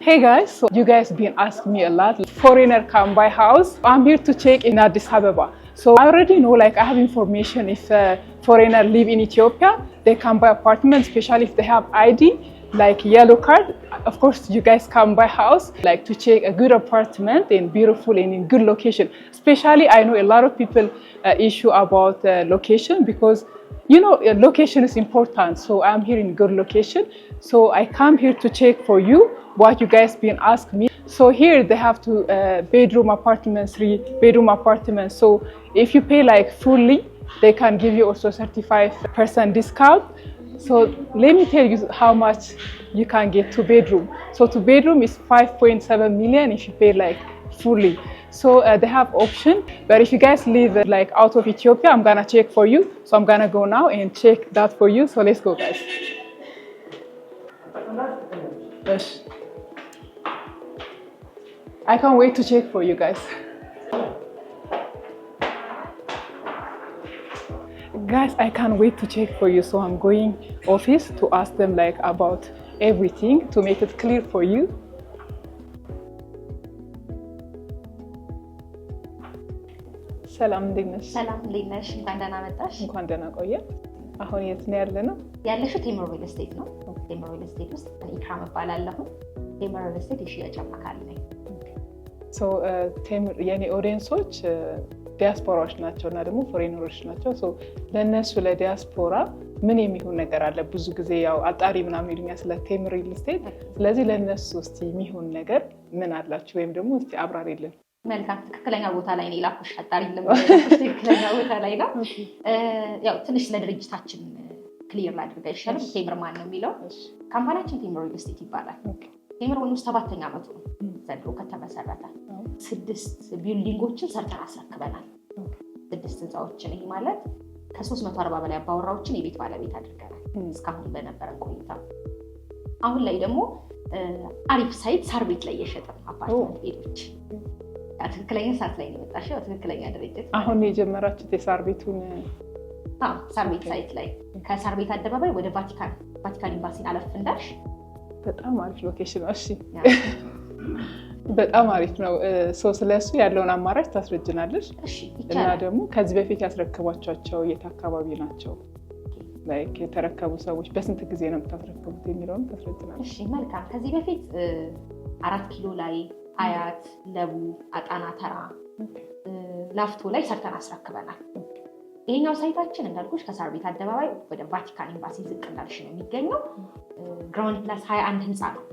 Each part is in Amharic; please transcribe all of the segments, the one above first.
Hey guys, so you guys been asking me a lot. Foreigner come buy house. I'm here to check in Addis Ababa. So I already know, like I have information if foreigner live in Ethiopia, they can buy apartment, especially if they have ID, like yellow card. Of course, you guys come buy house, like to check a good apartment in beautiful and in good location. Especially, I know a lot of people issue about location because you know, location is important. So I'm here in good location. So I come here to check for you what you guys been asking me. So here they have two bedroom apartments, 3-bedroom apartments. So if you pay like fully, they can give you also 35% discount. So let me tell you how much you can get 2-bedroom. So 2-bedroom is 5.7 million if you pay like fully. So they have option, but if you guys live like out of Ethiopia, I'm gonna check for you. So I'm gonna go now and check that for you. So let's go, guys. Yes. I can't wait to check for you guys. Guys, I can't wait to check for you. So I'm going office to ask them like about everything to make it clear for you. ሰላም እንዴት ነሽ? ሰላም እንዴት ነሽ? እንኳን ደህና መጣሽ። እንኳን ደህና ቆየ። አሁን የት ነው ያለነው? ያለሽው ቴምር ሪል ስቴት ነው። ቴምር ሪል ስቴት ውስጥ ኢክራም እባላለሁ። ቴምር ሪል ስቴት የሽያጭ አማካሪ ነኝ። ሶ ቴምር የኔ ኦዲየንሶች ዲያስፖራዎች ናቸው እና ደግሞ ፎሬነሮች ናቸው። ሶ ለነሱ ለዲያስፖራ ምን የሚሆን ነገር አለ? ብዙ ጊዜ ያው አጣሪ ምናምን ይሉኛል ስለ ቴምር ሪል ስቴት። ስለዚህ ለነሱ እስቲ የሚሆን ነገር ምን አላችሁ ወይም ደግሞ እስቲ አብራሪልን። መልካም ትክክለኛ ቦታ ላይ ነው የላኩሽ። አጣሪ ትክክለኛ ቦታ ላይ ነው። ያው ትንሽ ስለ ድርጅታችን ክሊር ላድርግ አይሻልም? ቴምር ማን ነው የሚለው ካምፓኒያችን ቴምር ሪል ስቴት ይባላል። ቴምር ኦልሞስት 7ኛ ዓመቱ ነው ዘንድሮ ከተመሰረተ። 6 ቢልዲንጎችን ሰርተን አስረክበናል። 6 ህንፃዎችን። ይሄ ማለት ከ340 በላይ አባወራዎችን የቤት ባለቤት አድርገናል እስካሁን በነበረን ቆይታ። አሁን ላይ ደግሞ አሪፍ ሳይት ሳር ቤት ላይ የሸጥን አፓርትመንት ቤቶች። ትክክለኛ ሰዓት ላይ ነው የመጣሽው። ትክክለኛ ድርጅት አሁን የጀመራችሁት የሳር ቤቱን? ሳር ቤት ሳይት ላይ ከሳር ቤት አደባባይ ወደ ቫቲካን ኤምባሲን አለፍ እንዳልሽ በጣም አሪፍ ሎኬሽን ነው። እሺ በጣም አሪፍ ነው። ስለሱ ያለውን አማራጭ ታስረጅናለሽ? እሺ እና ደግሞ ከዚህ በፊት ያስረከቧቸው የት አካባቢ ናቸው? ላይክ የተረከቡ ሰዎች በስንት ጊዜ ነው የምታስረክቡት የሚለውን ታስረጅናለሽ? እሺ መልካም። ከዚህ በፊት 4 ኪሎ ላይ አያት፣ ለቡ፣ አጣና ተራ፣ ላፍቶ ላይ ሰርተን አስረክበናል። ይሄኛው ሳይታችን እንዳልኩሽ ከሳር ቤት አደባባይ ወደ ቫቲካን ኤምባሲ ዝቅ እንዳልሽ ነው የሚገኘው። ግራውንድ ፕላስ 21 ህንፃ ነው።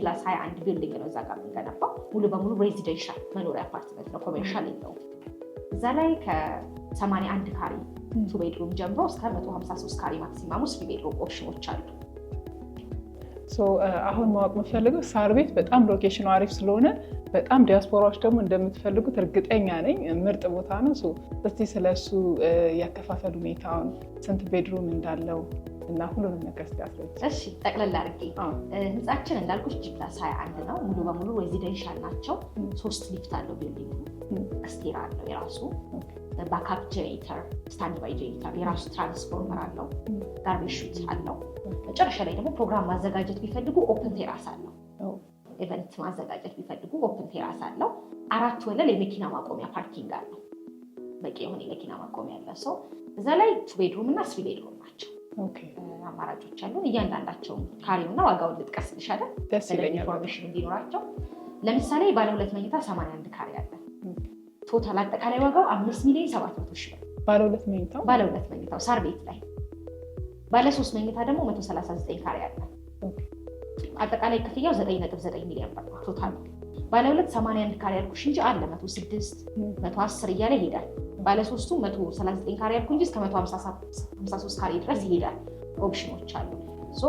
ፕላስ 21 ቢልዲንግ ነው እዛ ጋር የምንገነባው። ሙሉ በሙሉ ሬዚደንሻል መኖሪያ አፓርትመንት ነው፣ ኮሜርሻል የለውም። እዛ ላይ ከ81 ካሬ 2 ቤድሩም ጀምሮ እስከ 153 ካሬ ማክሲማሙ 3 ቤድሩም ኦፕሽኖች አሉ። አሁን ማወቅ የምፈልገው ሳር ቤት በጣም ሎኬሽኑ አሪፍ ስለሆነ በጣም ዲያስፖራዎች ደግሞ እንደምትፈልጉት እርግጠኛ ነኝ። ምርጥ ቦታ ነው። እስቲ ስለሱ ያከፋፈል ሁኔታውን ስንት ቤድሩም እንዳለው እና ሁሉንም ነገር ሲያስረጅ። እሺ ጠቅለል አድርጌ ህንጻችን እንዳልኩሽ ጂ+21 ነው። ሙሉ በሙሉ ሬዚደንሻል ናቸው። 3 ሊፍት አለው ቢልዲንጉ። ስቴር አለው የራሱ ባካፕ ጄኔሬተር፣ ስታንድ ባይ ጄኔሬተር፣ የራሱ ትራንስፎርመር አለው፣ ጋርቤጅ ሹት አለው። መጨረሻ ላይ ደግሞ ፕሮግራም ማዘጋጀት ቢፈልጉ ኦፕን ቴራስ አለው። ኢቨንት ማዘጋጀት ቢፈልጉ ኦፕን ቴራስ አለው። 4 ወለል የመኪና ማቆሚያ ፓርኪንግ አለው። በቂ የሆነ የመኪና ማቆሚያ ያለው ሰው እዛ ላይ 2 ቤድሩም እና 3 ቤድሩም ናቸው። አማራጮች አሉ። እያንዳንዳቸው ካሬውና ዋጋውን ልጥቀስልሽ አይደል? ኢንፎርሜሽን እንዲኖራቸው። ለምሳሌ ባለ 2 መኝታ 81 ካሬ አለ። ቶታል አጠቃላይ ዋጋው 5,700,000 ብር። ባለ 2 መኝታው ሳር ቤት ላይ። ባለ 3 መኝታ ደግሞ 139 ካሬ አለ። አጠቃላይ ክፍያው 9.9 ሚሊዮን ብር ቶታል። ባለ 2 81 ካሬ ያልኩሽ እንጂ አለ 106 110 እያለ ይሄዳል። ባለ 3ቱ 139 ካሬ ያልኩ እንጂ እስከ 153 ካሬ ድረስ ይሄዳል። ኦፕሽኖች አሉ።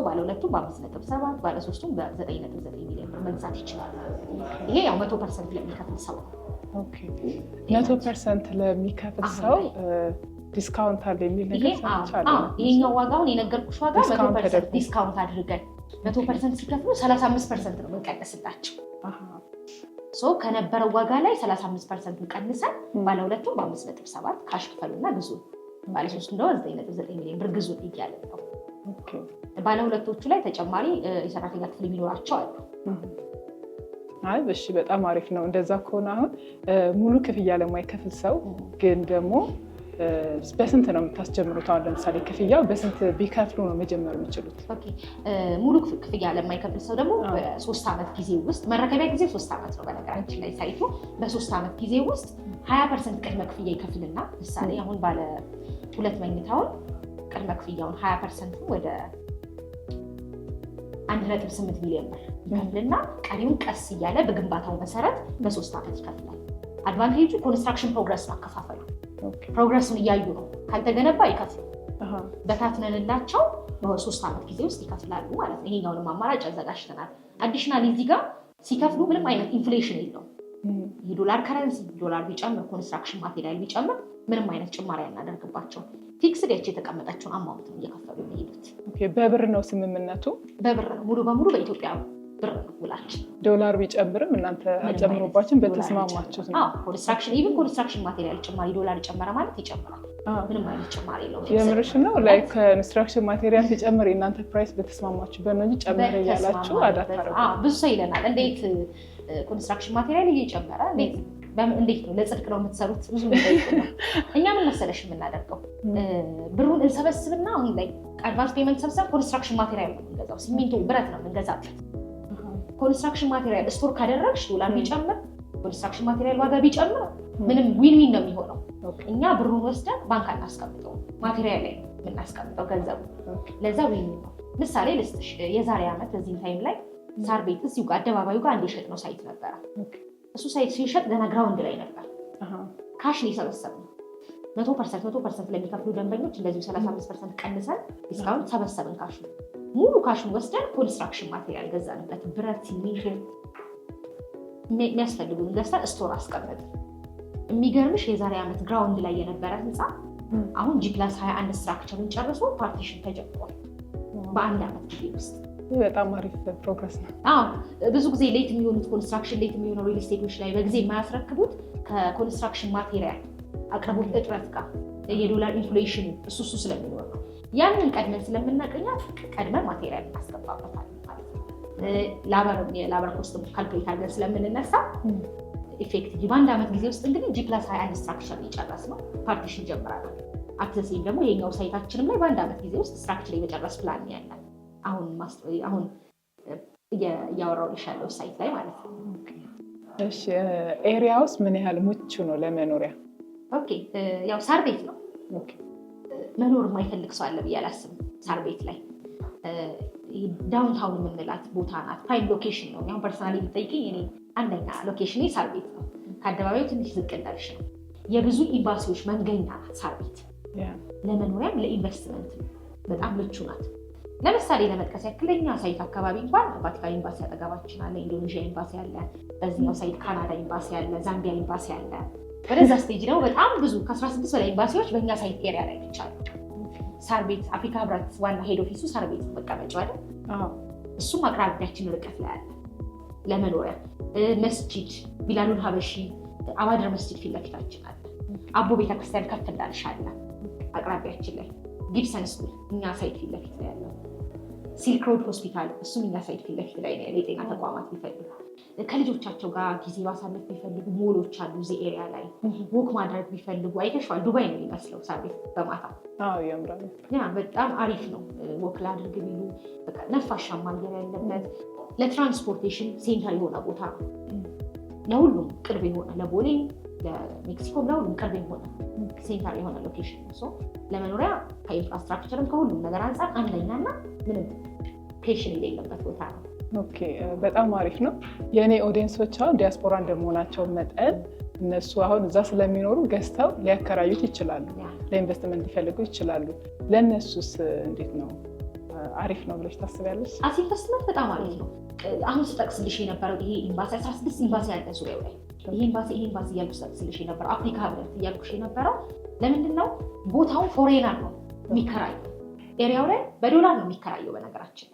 ባለ 2ቱ በ5.7 ባለ 3ቱም በ9.9 ሚሊዮን ብር መግዛት ይችላል። ይሄ ያው 100% ለሚከፍል ሰው ነው። 100% ለሚከፍል ሰው ዲስካውንት አለ የሚል ነገር ሰምቻለሁ። ይሄኛው ዋጋውን የነገርኩሽ ዋጋ 100% ዲስካውንት አድርገን 100% ሲከፍሉ 35% ነው የምንቀንስላቸው። ከነበረው ዋጋ ላይ 35% ቀንሰን ባለ 2ቱም በ5.7 ካሽ ክፈሉና ግዙ፣ ባለ 3ቱም ደግሞ 9.9 ሚሊዮን ብር ግዙ እያለ ነው። ባለ 2ቶቹ ላይ ተጨማሪ የሰራተኛ ክፍል የሚኖራቸው አሉ። አይ እሺ በጣም አሪፍ ነው። እንደዛ ከሆነ አሁን ሙሉ ክፍያ ለማይከፍል ሰው ግን ደግሞ በስንት ነው የምታስጀምሩት? አሁን ለምሳሌ ክፍያው በስንት ቢከፍሉ ነው መጀመር የሚችሉት? ኦኬ ሙሉ ክፍያ ለማይከፍል ሰው ደግሞ በ3 ዓመት ጊዜ ውስጥ መረከቢያ ጊዜ 3 ዓመት ነው በነገራችን ላይ ሳይቱ በ3 ዓመት ጊዜ ውስጥ 20% ቅድመ ክፍያ ይከፍልና ምሳሌ አሁን ባለ 2 መኝታውን ቅድመ ክፍያውን 20% ወደ 1.8 ሚሊዮን ብር ይከፍልና ቀሪውን ቀስ እያለ በግንባታው መሰረት በ3 ዓመት ይከፍላል። አድቫንቴጁ ኮንስትራክሽን ፕሮግረስ ማከፋፈሉ ፕሮግረሱን እያዩ ነው። ካልተገነባ ይከፍሉ በታትነንላቸው በ3 ዓመት ጊዜ ውስጥ ይከፍላሉ ማለት ነው። ይሄኛውንም አማራጭ አዘጋጅተናል። አዲሽናል እዚህ ጋር ሲከፍሉ ምንም አይነት ኢንፍሌሽን የለውም። የዶላር ከረንሲ ዶላር ቢጨምር ኮንስትራክሽን ማቴሪያል ቢጨምር ምንም አይነት ጭማሪ አናደርግባቸው። ፊክስድ ያቺ የተቀመጠችውን አማውንት ነው እየከፈሉ የሚሄዱት። ኦኬ በብር ነው ስምምነቱ? በብር ነው ሙሉ በሙሉ በኢትዮጵያ ብር ነው ውላችን። ዶላር ቢጨምርም እናንተ አጨምሩባችን በተስማማችሁት ነው? ኮንስትራክሽን ማቴሪያል ጭማሪ ዶላር ጨመረ ማለት ይጨምራል። ምንም አይነት ጭማሪ የለውም። የምርሽ ነው? ላይክ ኮንስትራክሽን ማቴሪያል ሲጨምር የእናንተ ፕራይስ በተስማማችሁበት ነው እንጂ ጨመረ እያላችሁ አዳታረጉ። ብዙ ሰው ይለናል እንዴት ኮንስትራክሽን ማቴሪያል እየጨመረ እንዴት ነው ለጽድቅ ነው የምትሰሩት? ብዙ ነገር ነው። እኛ ምን መሰለሽ የምናደርገው ብሩን እንሰበስብና አሁን ላይ አድቫንስ ፔመንት ሰብሰብ ኮንስትራክሽን ማቴሪያል ነው የምንገዛው። ሲሚንቶ ብረት ነው የምንገዛበት። ኮንስትራክሽን ማቴሪያል ስቶር ካደረግሽ ዶላር ቢጨምር ኮንስትራክሽን ማቴሪያል ዋጋ ቢጨምር ምንም ዊን ዊን ነው የሚሆነው። እኛ ብሩን ወስደን ባንክ አናስቀምጠው ማቴሪያል ላይ የምናስቀምጠው ገንዘቡ። ለዛ ዊን ዊን ነው። ምሳሌ ልስጥሽ። የዛሬ ዓመት እዚህ ታይም ላይ ሳር ቤት እዚሁ ጋር አደባባዩ ጋር አንድ የሸጥነው ሳይት ነበረ። እሱ ሳይት ሲሸጥ ገና ግራውንድ ላይ ነበር። ካሽ ነው የሰበሰብነው 100% ለሚከፍሉ ደንበኞች እንደዚሁ 35% ቀንሰን ዲስካውንት ሰበሰብን። ካሹ ሙሉ ካሹን ወስደን ኮንስትራክሽን ማቴሪያል ገዛንበት። ብረት፣ ሲሚንቶ የሚያስፈልጉን ገዝተን ስቶር አስቀመጥን። የሚገርምሽ የዛሬ ዓመት ግራውንድ ላይ የነበረ ህንፃ አሁን G+21 ስትራክቸሩን ጨርሶ ፓርቲሽን ተጀምሯል በአንድ ዓመት ጊዜ ውስጥ። በጣም አሪፍ ፕሮግረስ ነው። ብዙ ጊዜ ሌት የሚሆኑት ኮንስትራክሽን ሌት የሚሆነው ሪል ስቴቶች ላይ በጊዜ የማያስረክቡት ከኮንስትራክሽን ማቴሪያል አቅርቦት እጥረት ጋር የዶላር ኢንፍሌሽን እሱ ስለሚኖር ነው። ያንን ቀድመን ስለምናገኛት ቀድመን ማቴሪያል እናስገባበታለን ማለት ነው። የላበር ኮስት ካልኩሌት አድርገን ስለምንነሳ ኢፌክቲቭ በአንድ ዓመት ጊዜ ውስጥ እንግዲህ G+21 ስትራክቸር እየጨረስ ነው። ፓርቲሽን ጀምራለን። አክሰሲም ደግሞ ይሄኛው ሳይታችንም ላይ በአንድ ዓመት ጊዜ ውስጥ ስትራክቸር የመጨረስ ፕላን ያለን አሁን እያወራሁልሽ ያለው ሳይት ላይ ማለት ነው። እሺ ኤሪያ ውስጥ ምን ያህል ምቹ ነው ለመኖሪያ? ኦኬ ያው ሳር ቤት ነው። መኖር የማይፈልግ ሰው አለ ብዬ አላስብም። ሳር ቤት ላይ ዳውንታውን የምንላት ቦታ ናት። ፕራይም ሎኬሽን ነው። ያው ፐርሰናሊ ብትጠይቂኝ እኔ አንደኛ ሎኬሽን ሳር ቤት ነው። ከአደባባዩ ትንሽ ዝቅ እንዳልሽ ነው። የብዙ ኤምባሲዎች መንገኛ ናት ሳር ቤት። ለመኖሪያም ለኢንቨስትመንት በጣም ምቹ ናት። ለምሳሌ ለመጥቀስ ያክለኛ ሳይት አካባቢ እንኳን ቫቲካን ኤምባሲ አጠገባችን አለ፣ ኢንዶኔዥያ ኤምባሲ አለ፣ በዚህኛው ሳይት ካናዳ ኤምባሲ አለ፣ ዛምቢያ ኤምባሲ አለ። ወደዛ ስቴጅ ደግሞ በጣም ብዙ ከ16 በላይ ኤምባሲዎች በእኛ ሳይት ኤሪያ ላይ ብቻ አሉ። ሳር ቤት አፍሪካ ህብረት ዋና ሄድ ኦፊሱ ሳር ቤት መቀመጫው አይደል? እሱም አቅራቢያችን ርቀት ላይ አለ። ለመኖሪያ መስጂድ ቢላሉል ሀበሺ አባድር መስጂድ ፊት ለፊታችን አለ። አቦ ቤተክርስቲያን ከፍ እንዳልሽ አለ አቅራቢያችን ላይ። ጊብሰን ስኩል እኛ ሳይት ፊት ለፊት ላይ ያለው። ሲልክ ሮድ ሆስፒታል እሱም እኛ ሳይት ፊት ለፊት ላይ ነው። የጤና ተቋማት ቢፈልጉ ከልጆቻቸው ጋር ጊዜ ማሳለፍ ቢፈልጉ ሞሎች አሉ እዚህ ኤሪያ ላይ። ወክ ማድረግ ቢፈልጉ አይተሽዋል፣ ዱባይ ነው የሚመስለው ሳር ቤት በማታ። ያምራል። በጣም አሪፍ ነው። ወክ ላድርግ ቢሉ በቃ ነፋሻማ አየር ያለበት ለትራንስፖርቴሽን ሴንተር የሆነ ቦታ ነው። ለሁሉም ቅርብ የሆነ ለቦሌ ለሜክሲኮም ለሁሉም ቅርብ የሆነ ሴንተር የሆነ ሎኬሽን ነው። ለመኖሪያ ከኢንፍራስትራክቸርም ከሁሉም ነገር አንጻር አንደኛና ምንም ፔሽን የሌለበት ቦታ ነው። ኦኬ በጣም አሪፍ ነው። የእኔ ኦዲየንሶች አሁን ዲያስፖራ እንደመሆናቸው መጠን እነሱ አሁን እዛ ስለሚኖሩ ገዝተው ሊያከራዩት ይችላሉ፣ ለኢንቨስትመንት ሊፈልጉ ይችላሉ። ለእነሱስ እንዴት ነው? አሪፍ ነው ብለሽ ታስቢያለሽ? ኢንቨስትመንት በጣም አሪፍ ነው። አሁን ስጠቅስልሽ የነበረው ይሄ ኤምባሲ 16 ኤምባሲ ያለ ዙሪያው ላይ ይሄ ኤምባሲ እያልኩ ስጠቅስልሽ የነበረው አፍሪካ ህብረት እያልኩሽ የነበረው ለምንድን ነው? ቦታው ፎሬነር ነው የሚከራየው። ኤሪያው ላይ በዶላር ነው የሚከራየው። በነገራችን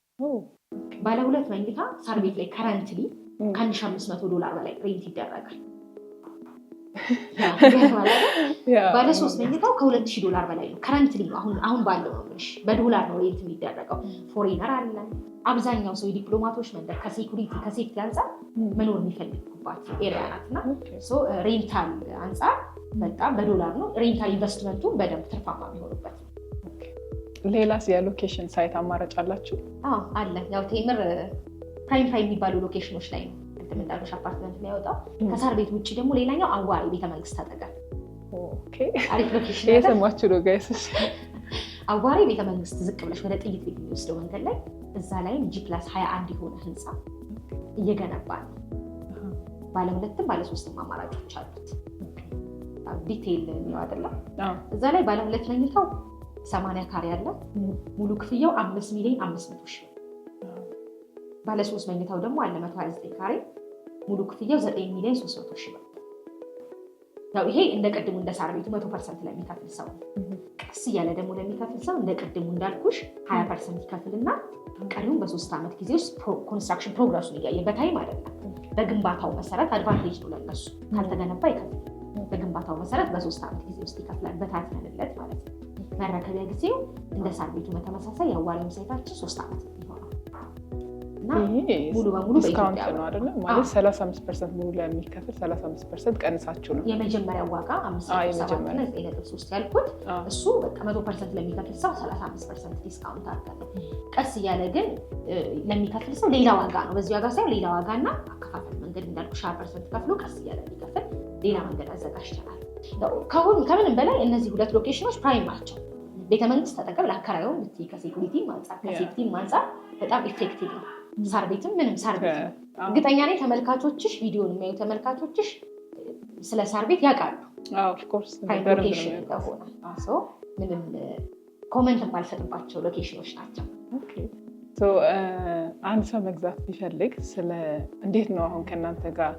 ባለ 2 መኝታ ሳር ቤት ላይ ከረንትሊ $1,500 በላይ ሬንት ይደረጋል። ባለ 3 መኝታው $2,000 በላይ ነው ከረንትሊ ነው አሁን ባለው ነው እሺ በዶላር ነው ሬንት የሚደረገው ፎሬነር አለ አብዛኛው ሰው ዲፕሎማቶች መንደር ከሴኩሪቲ ከሴፍቲ አንፃር መኖር የሚፈልጉባት ኤሪያ ናትና ሶ ሬንታል አንፃር በጣም በዶላር ነው ሬንታል ኢንቨስትመንቱ በደንብ ትርፋማ የሚሆንበት ሌላስ የሎኬሽን ሳይት አማራጭ አላችሁ? አለ ያው ቴምር ፕራይም የሚባሉ ሎኬሽኖች ላይ ነው እንደምንዳልሽ አፓርትመንት ላይ ያወጣው ከሳር ቤት ውጪ ደግሞ ሌላኛው አዋሪ ቤተመንግስት አጠገብ ኦኬ አሪፍ ሎኬሽን የሰማችሁ ነው ጋይስ አዋሪ ቤተመንግስት ዝቅ ብለሽ ወደ ጥይት ቤት የሚወስደው መንገድ ላይ እዛ ላይ G+21 የሆነ ህንጻ እየገነባ ነው ባለ 2 ባለ 3 አማራጮች አሉት ዲቴይል ነው አይደለም እዛ ላይ ባለ 2 መኝታው 80 ካሬ አለ ሙሉ ክፍያው 5,500,000 ባለ 3 መኝታው ደግሞ አለ 129 ካሬ ሙሉ ክፍያው 9,300,000 ያው ይሄ እንደ ቀድሙ እንደ ሳር ቤቱ 100% ለሚከፍል ሰው ቀስ እያለ ደግሞ ለሚከፍል ሰው እንደ ቀድሙ እንዳልኩሽ 20% ይከፍልና ቀሪውን በ3 ዓመት ጊዜ ውስጥ ኮንስትራክሽን ፕሮግረሱን እያየ በታይም አይደለም በግንባታው መሰረት አድቫንቴጅ ነው ለነሱ ካልተገነባ ይከፍል በግንባታው መሰረት በ3 ዓመት ጊዜ ውስጥ ይከፍላል በታትነለት ማለት ነው መረከቢያ ጊዜው እንደ ሳር ቤቱ በተመሳሳይ ያዋሪም ሳይታችን 3 ዓመት ይሆናል እና ሙሉ በሙሉ ዲስካውንት ነው አይደል ማለት 35% ሙሉ ለሚከፍል 35% ቀንሳችሁ ነው የመጀመሪያው ዋጋ 5.7 ያልኩት እሱ በቃ 100% ለሚከፍል ሰው 35% ዲስካውንት አድርገን ቀስ እያለ ግን ለሚከፍል ሰው ሌላ ዋጋ ነው በዚህ ዋጋ ሳይሆን ሌላ ዋጋና አከፋፈል መንገድ እንዳልኩሽ 20% ከፍሎ ቀስ እያለ ሊከፍል ሌላ መንገድ አዘጋጅተናል ከምንም በላይ እነዚህ ሁለት ሎኬሽኖች ፕራይም ናቸው ቤተመንግስት ተጠቀም ለአከራዩ ልትይ ከሴኩሪቲ ማንጻር ከሴፍቲ ማንጻር በጣም ኢፌክቲቭ ነው ሳር ቤትም ምንም ሳር ቤት እርግጠኛ ነኝ ተመልካቾችሽ ቪዲዮን የሚያዩ ተመልካቾችሽ ስለ ሳር ቤት ያውቃሉ ኦፍ ኮርስ ሎኬሽን እንደሆነ ሶ ምንም ኮሜንት ማልሰጥባቸው ሎኬሽኖች ናቸው ኦኬ ሶ አንድ ሰው መግዛት ቢፈልግ ስለ እንዴት ነው አሁን ከእናንተ ጋር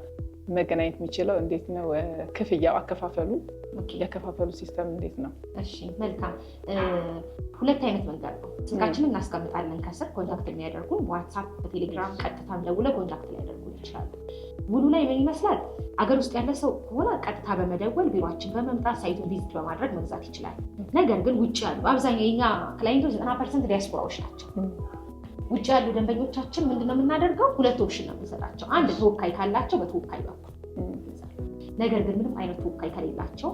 መገናኘት የሚችለው እንዴት ነው ክፍያው አከፋፈሉ የከፋፈሉ ሲስተም እንዴት ነው እሺ መልካም ሁለት አይነት መንገድ ነው ስልካችንን እናስቀምጣለን ከስር ኮንታክት የሚያደርጉን በዋትስአፕ በቴሌግራም ቀጥታ ደውለው ኮንታክት ሊያደርጉን ይችላሉ ሙሉ ላይ ምን ይመስላል አገር ውስጥ ያለ ሰው ሆነ ቀጥታ በመደወል ቢሮአችን በመምጣት ሳይቱን ቪዚት በማድረግ መግዛት ይችላል ነገር ግን ውጪ ያሉ አብዛኛው የኛ ክላይንቶች 90% ዲያስፖራዎች ናቸው ውጪ ያሉ ደንበኞቻችን ምንድነው የምናደርገው ሁለት ኦፕሽን ነው የምንሰጣቸው አንድ ተወካይ ካላቸው በተወካይ በኩል ነገር ግን ምንም አይነት ተወካይ ከሌላቸው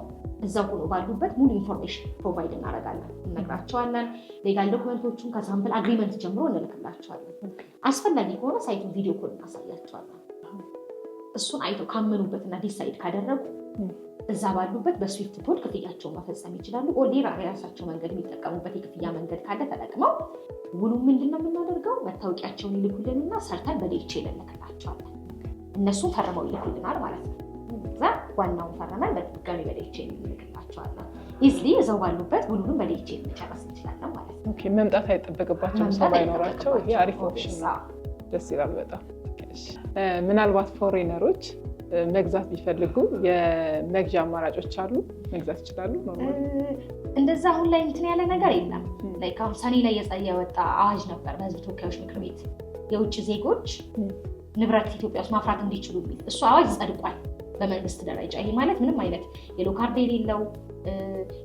እዛው ሆኖ ባሉበት ሙሉ ኢንፎርሜሽን ፕሮቫይድ እናደርጋለን እንነግራቸዋለን ሌጋል ዶክመንቶቹን ከሳምፕል አግሪመንት ጀምሮ እንልክላቸዋለን አስፈላጊ ከሆነ ሳይቱን ቪዲዮ ኮል እናሳያቸዋለን እሱን አይተው ካመኑበትና ዲሳይድ ካደረጉ እዛ ባሉበት በስዊፍት ኮድ ክፍያቸውን መፈጸም ይችላሉ ኦሌራ የራሳቸው መንገድ የሚጠቀሙበት የክፍያ መንገድ ካለ ተጠቅመው ውሉ ምንድነው የምናደርገው መታወቂያቸውን ይልኩልንና ሰርተን በዲኤችኤል እንልክላቸዋለን እነሱ ፈርመው ይልኩልናል ማለት ነው እዛ ዋናውን ፈርመን በድጋሚ በዲኤችኤል እንልክላቸዋለን ኢዝሊ እዛው ባሉበት ሁሉንም በዲኤችኤል መጨረስ እንችላለን ማለት ነው ኦኬ መምጣት አይጠበቅባቸውም ሰው ባይኖራቸው ይሄ አሪፍ ኦፕሽን ነው ደስ ይላል በጣም ምናልባት ፎሬነሮች መግዛት ቢፈልጉ የመግዣ አማራጮች አሉ መግዛት ይችላሉ እንደዛ አሁን ላይ እንትን ያለ ነገር የለም ላይክ አሁን ሰኔ ላይ የወጣ አዋጅ ነበር በህዝብ ተወካዮች ምክር ቤት የውጭ ዜጎች ንብረት ኢትዮጵያ ውስጥ ማፍራት እንዲችሉ የሚል እሱ አዋጅ ጸድቋል በመንግስት ደረጃ ይሄ ማለት ምንም አይነት የሎ ካርድ የሌለው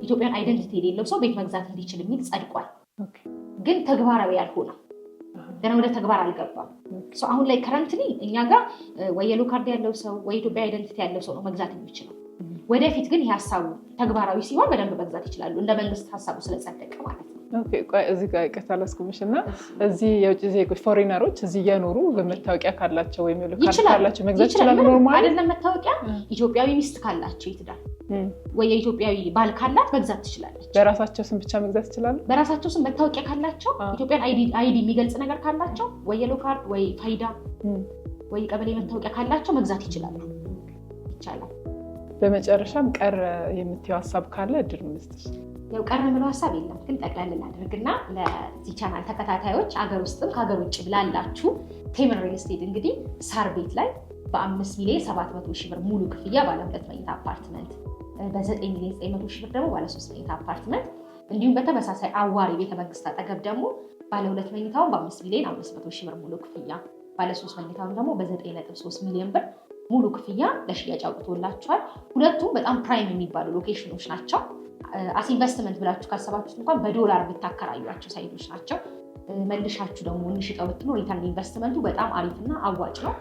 ኢትዮጵያን አይደንቲቲ የሌለው ሰው ቤት መግዛት እንዲችል የሚል ጸድቋል ግን ተግባራዊ ያልሆነ ገና ወደ ተግባር አልገባም አሁን ላይ ከረንትሊ እኛ ጋር ወይ የሎ ካርድ ያለው ሰው ወይ ኢትዮጵያ አይደንቲቲ ያለው ሰው ነው መግዛት የሚችለው ወደፊት ግን ይሄ ሐሳቡ ተግባራዊ ሲሆን በደንብ መግዛት ይችላሉ እንደ መንግስት ሐሳቡ ስለጸደቀ ማለት ነው ኦኬ ቆይ እዚህ ጋር ከተላስኩምሽና እዚህ የውጭ ዜጎች ፎሬነሮች እዚህ የኖሩ በመታወቂያ ካላቸው ወይ የሎ ካርድ ካላቸው መግዛት ይችላሉ ኖርማል አይደለም መታወቂያ ኢትዮጵያዊ ሚስት ካላቸው ይትዳል ወይ የኢትዮጵያዊ ባል ካላት መግዛት ትችላለች በራሳቸው ስም ብቻ መግዛት ይችላሉ በራሳቸው ስም መታወቂያ ካላቸው ኢትዮጵያን አይዲ የሚገልጽ ነገር ካላቸው ወይ የሎ ካርድ ወይ ፋይዳ ወይ ቀበሌ መታወቂያ ካላቸው መግዛት ይችላሉ ይቻላል በመጨረሻም ቀር የምትይው ሐሳብ ካለ እድል መስጠት ያው ቀር ምለው ሐሳብ የለም ግን ጠቅላላ እናድርግና ለዚህ ቻናል ተከታታዮች አገር ውስጥም ከሀገር ውጭ ብላላችሁ ቴምር ሪል ስቴት እንግዲህ ሳር ቤት ላይ በ5,700,000 ብር ሙሉ ክፍያ ባለ 2 መኝታ አፓርትመንት በ9,900,000 ብር ደግሞ ባለ 3 መኝታ አፓርትመንት እንዲሁም በተመሳሳይ አዋሪ ቤተመንግስት አጠገብ ደግሞ ባለ 2 መኝታውን በ5,500,000 ብር ሙሉ ክፍያ ባለ 3 መኝታውን ደግሞ በ9.3 ሚሊዮን ብር ሙሉ ክፍያ ለሽያጭ አውጥቶላችኋል። ሁለቱም በጣም ፕራይም የሚባሉ ሎኬሽኖች ናቸው። አስ ኢንቨስትመንት ብላችሁ ካሰባችሁት እንኳን በዶላር ብታከራዩአቸው ሳይቶች ናቸው። መልሻችሁ ደግሞ እንሽጠው ብትሉ ሪተርን ኢንቨስትመንቱ በጣም አሪፍና አዋጭ ነው።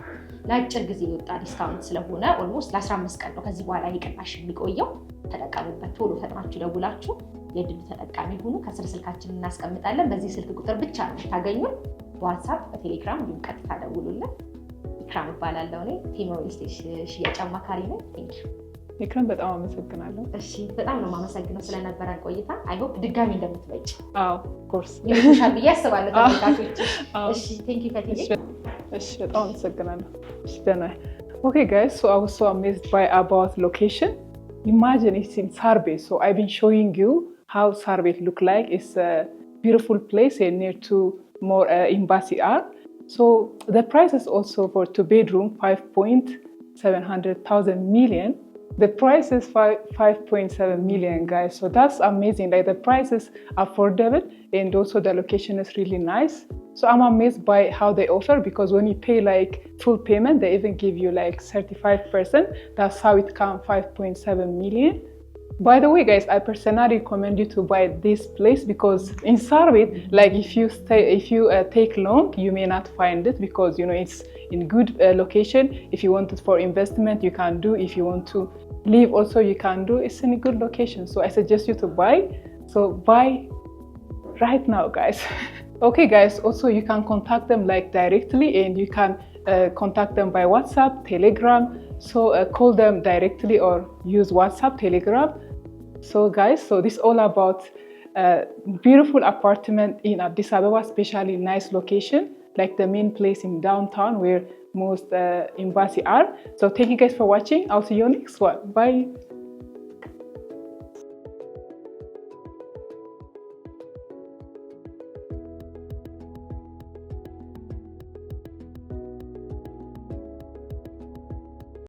ለአጭር ጊዜ የወጣ ዲስካውንት ስለሆነ ኦልሞስት ለ15 ቀን ነው ከዚህ በኋላ ይቅናሽ የሚቆየው። ተጠቀሙበት። ቶሎ ፈጥናችሁ ደውላችሁ የድሉ ተጠቃሚ ሁኑ። ከስር ስልካችንን እናስቀምጣለን። በዚህ ስልክ ቁጥር ብቻ ነው የምታገኙን። በዋትስአፕ በቴሌግራም እንዲሁም ቀጥታ ደውሉልን። ኢክራም እባላለሁ። እኔ ቴምር ሪል ስቴት ሽያጭ አማካሪ ነኝ። ኢክራም በጣም አመሰግናለሁ። እሺ በጣም ነው የማመሰግነው ስለነበረን ቆይታ። አይ ሆፕ ድጋሚ እንደምትመጪ። አዎ ኮርስ ይሻል ብዬ አስባለሁ ተመልካቾች። እሺ ቴንክ ዩ ፈቲዬ። እሺ በጣም አመሰግናለሁ። እሺ ደህና። Okay guys, so I was so amazed by about location. Imagine it's in Sarbet. So I've been showing you how Sarbet look like. It's a beautiful place and near to more embassy are. So the price is also for 2-bedroom 5.700 million. The price is 5.7 million, guys. So that's amazing. Like the price is affordable and also the location is really nice. So I'm amazed by how they offer, because when you pay like full payment, they even give you like 35%. That's how it comes 5.7 million. By the way, guys, I personally recommend you to buy this place, because in Sarbet, like if you take long, you may not find it, because you know it's in good location. If you want it for investment, you can do. If you want to live, also you can do. It's in a good location, so I suggest you to buy. So buy right now, guys. Okay, guys. Also, you can contact them like directly, and you can contact them by WhatsApp, Telegram. So call them directly or use WhatsApp, Telegram. So guys, so this is all about beautiful apartment in Addis Ababa, especially nice location, like the main place in downtown where most embassy are. So thank you guys for watching. I'll see you next one. Bye.